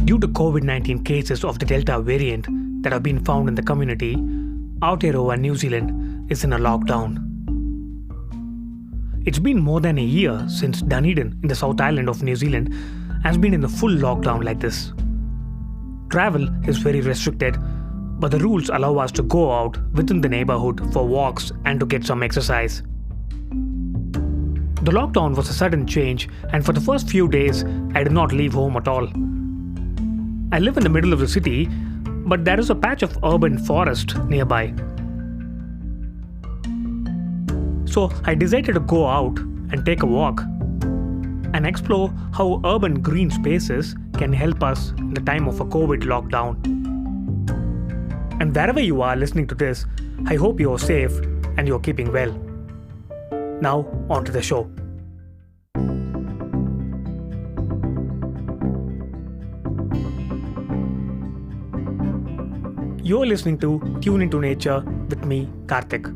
Due to COVID-19 cases of the Delta variant that have been found in the community, Aotearoa New Zealand is in a lockdown. It's been more than a year since Dunedin in the South Island of New Zealand has been in a full lockdown like this. Travel is very restricted, but the rules allow us to go out within the neighbourhood for walks and to get some exercise. The lockdown was a sudden change, and for the first few days, I did not leave home at all. I live in the middle of the city, but there is a patch of urban forest nearby. So I decided to go out and take a walk and explore how urban green spaces can help us in the time of a COVID lockdown. And wherever you are listening to this, I hope you are safe and you are keeping well. Now, on to the show. You're listening to Tune Into Nature with me, Karthik.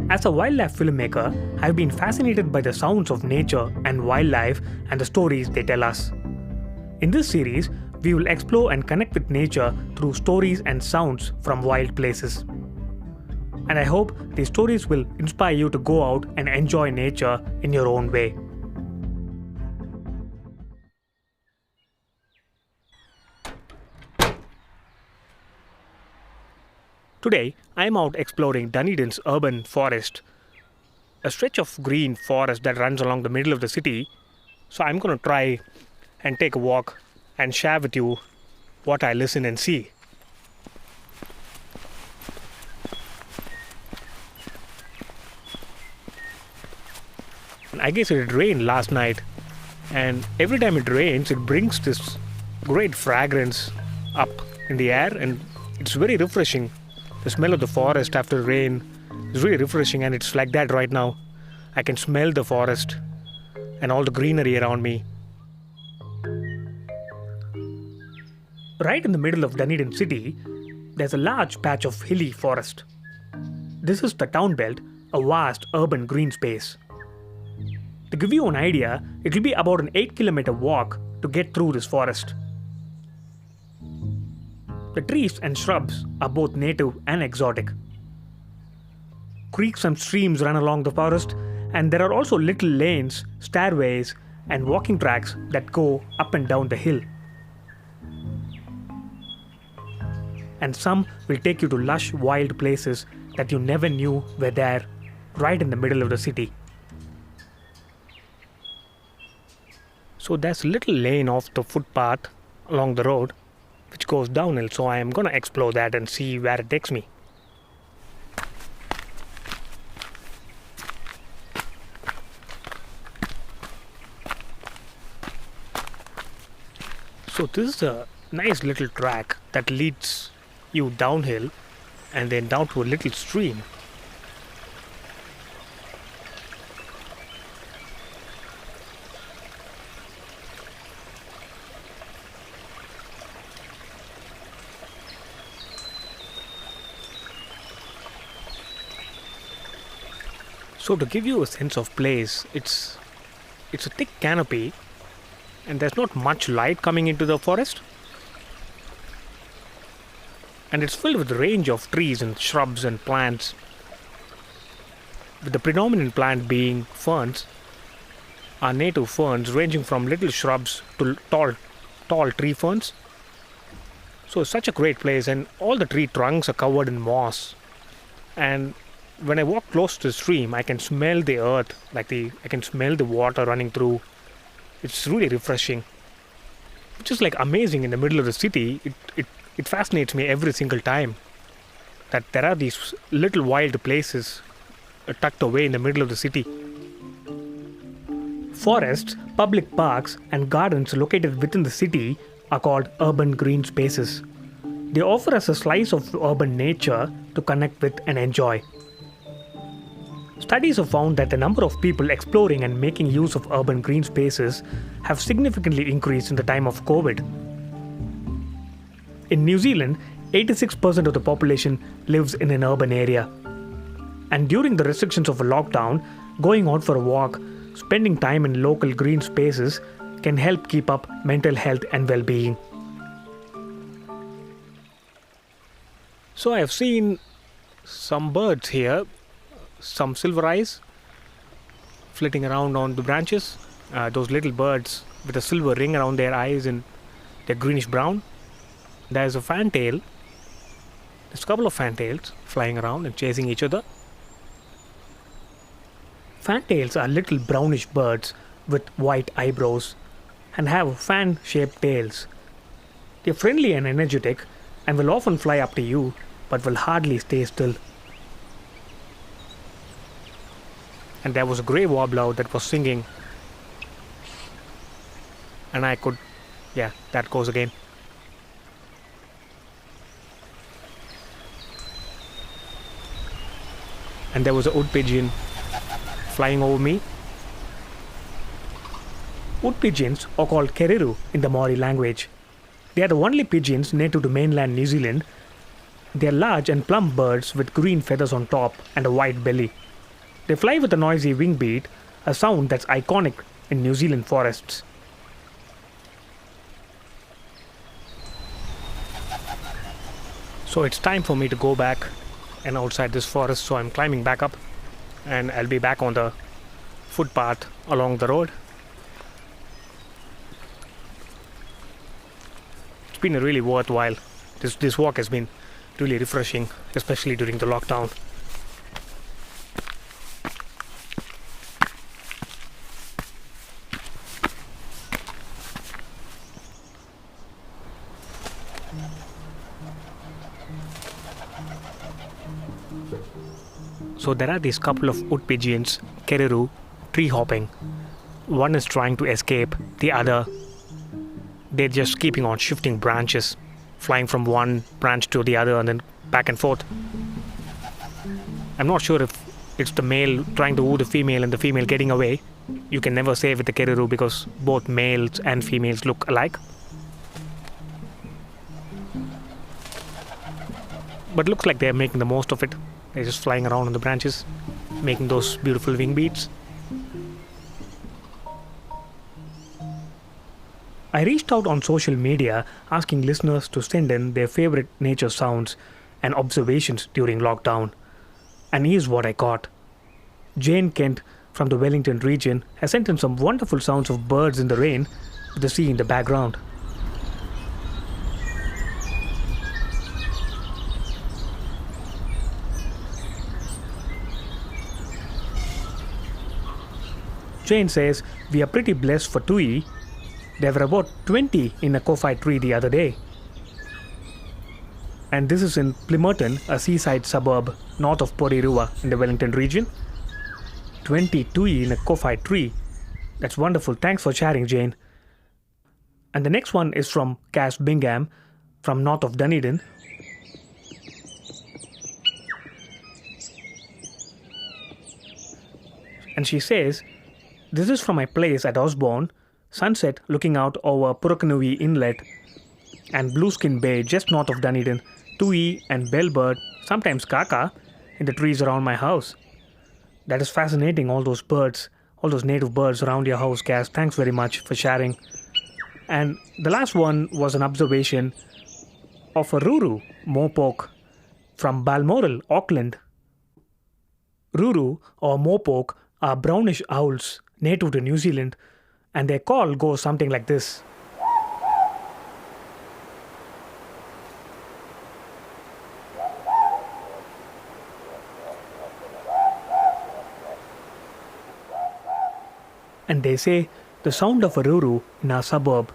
As a wildlife filmmaker, I've been fascinated by the sounds of nature and wildlife and the stories they tell us. In this series, we will explore and connect with nature through stories and sounds from wild places. And I hope these stories will inspire you to go out and enjoy nature in your own way. Today, I'm out exploring Dunedin's urban forest, a stretch of green forest that runs along the middle of the city. So I'm going to try and take a walk and share with you what I listen and see. I guess it rained last night, and every time it rains, it brings this great fragrance up in the air, and it's very refreshing. The smell of the forest after rain is really refreshing, and it's like that right now. I can smell the forest and all the greenery around me. Right in the middle of Dunedin city, there's a large patch of hilly forest. This is the town belt, a vast urban green space. To give you an idea, it will be about an 8-kilometer walk to get through this forest. The trees and shrubs are both native and exotic. Creeks and streams run along the forest, and there are also little lanes, stairways, and walking tracks that go up and down the hill. And some will take you to lush, wild places that you never knew were there, right in the middle of the city. So there's a little lane off the footpath along the road which goes downhill, so I am going to explore that and see where it takes me. So this is a nice little track that leads you downhill and then down to a little stream. So to give you a sense of place, it's a thick canopy and there's not much light coming into the forest. And it's filled with a range of trees and shrubs and plants, with the predominant plant being ferns, are native ferns ranging from little shrubs to tall tree ferns. So it's such a great place, and all the tree trunks are covered in moss. And when I walk close to the stream, I can smell the earth, I can smell the water running through. It's really refreshing. Which is like amazing in the middle of the city. It fascinates me every single time that there are these little wild places tucked away in the middle of the city. Forests, public parks, and gardens located within the city are called urban green spaces. They offer us a slice of urban nature to connect with and enjoy. Studies have found that the number of people exploring and making use of urban green spaces have significantly increased in the time of COVID. In New Zealand, 86% of the population lives in an urban area. And during the restrictions of a lockdown, going out for a walk, spending time in local green spaces can help keep up mental health and well-being. So I have seen some birds here, some silver eyes flitting around on the branches. Those little birds with a silver ring around their eyes and they're greenish brown. There's a fantail. There's a couple of fantails flying around and chasing each other. Fantails are little brownish birds with white eyebrows and have fan-shaped tails. They're friendly and energetic and will often fly up to you but will hardly stay still. And there was a grey warbler that was singing, and that goes again. And there was a wood pigeon flying over me. Wood pigeons are called keriru in the Maori language. They are the only pigeons native to mainland New Zealand. They are large and plump birds with green feathers on top and a white belly. They fly with a noisy wing beat, a sound that's iconic in New Zealand forests. So it's time for me to go back and outside this forest, so I'm climbing back up and I'll be back on the footpath along the road. It's been a really worthwhile. This walk has been really refreshing, especially during the lockdown. So there are these couple of wood pigeons, keriru, tree hopping. One is trying to escape, the other, they're just keeping on shifting branches, flying from one branch to the other and then back and forth. I'm not sure if it's the male trying to woo the female and the female getting away. You can never say with the keriru because both males and females look alike. But looks like they're making the most of it. They're just flying around on the branches, making those beautiful wing beats. I reached out on social media asking listeners to send in their favorite nature sounds and observations during lockdown. And here's what I got. Jane Kent from the Wellington region has sent in some wonderful sounds of birds in the rain with the sea in the background. Jane says, we are pretty blessed for tui. There were about 20 in a kofi tree the other day. And this is in Plimerton, a seaside suburb north of Porirua in the Wellington region. 20 tui in a kofi tree. That's wonderful. Thanks for sharing, Jane. And the next one is from Cass Bingham from north of Dunedin. And she says, this is from my place at Osborne, sunset looking out over Purukanui Inlet and Blueskin Bay just north of Dunedin, tui and bellbird, sometimes kaka, in the trees around my house. That is fascinating, all those birds, all those native birds around your house, Cass. Thanks very much for sharing. And the last one was an observation of a ruru mopoke from Balmoral, Auckland. Ruru or mopoke are brownish owls native to New Zealand, and their call goes something like this. And they say the sound of a ruru in our suburb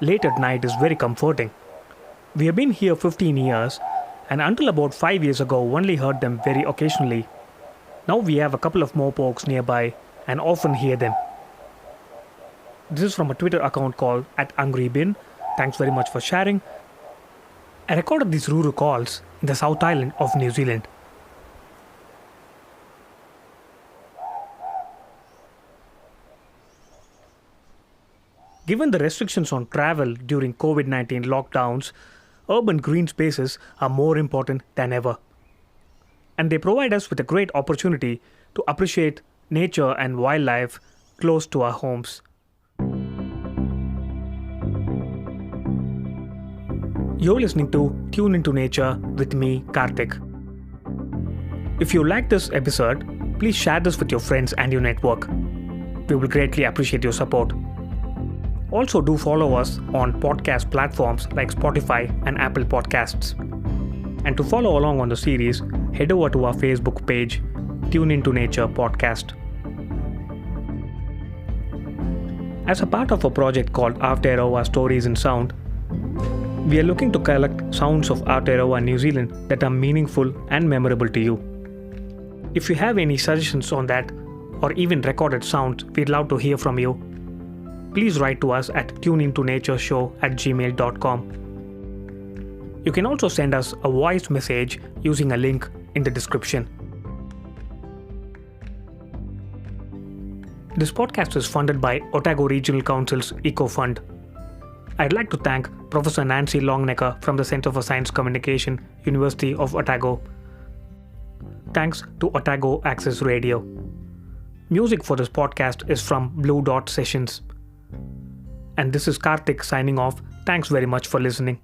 late at night is very comforting. We have been here 15 years, and until about 5 years ago only heard them very occasionally. Now we have a couple of mopokes nearby and often hear them. This is from a Twitter account called @AngryBin. Thanks very much for sharing. I recorded these ruru calls in the South Island of New Zealand. Given the restrictions on travel during COVID-19 lockdowns, urban green spaces are more important than ever. And they provide us with a great opportunity to appreciate nature and wildlife close to our You're listening to Tune Into Nature with me, Karthik. If you like this episode, please share this with your friends and your network. We will greatly appreciate your support. Also, do follow us on podcast platforms like Spotify and Apple Podcasts. And to follow along on the series, head over to our Facebook page, Tune Into Nature Podcast. As a part of a project called Aotearoa Stories in Sound, we are looking to collect sounds of Aotearoa New Zealand that are meaningful and memorable to you. If you have any suggestions on that, or even recorded sounds, we'd love to hear from you. Please write to us at tuneintonatureshow@gmail.com. You can also send us a voice message using a link in the description. This podcast is funded by Otago Regional Council's Eco Fund. I'd like to thank Professor Nancy Longnecker from the Centre for Science Communication, University of Otago. Thanks to Otago Access Radio. Music for this podcast is from Blue Dot Sessions. And this is Karthik signing off. Thanks very much for listening.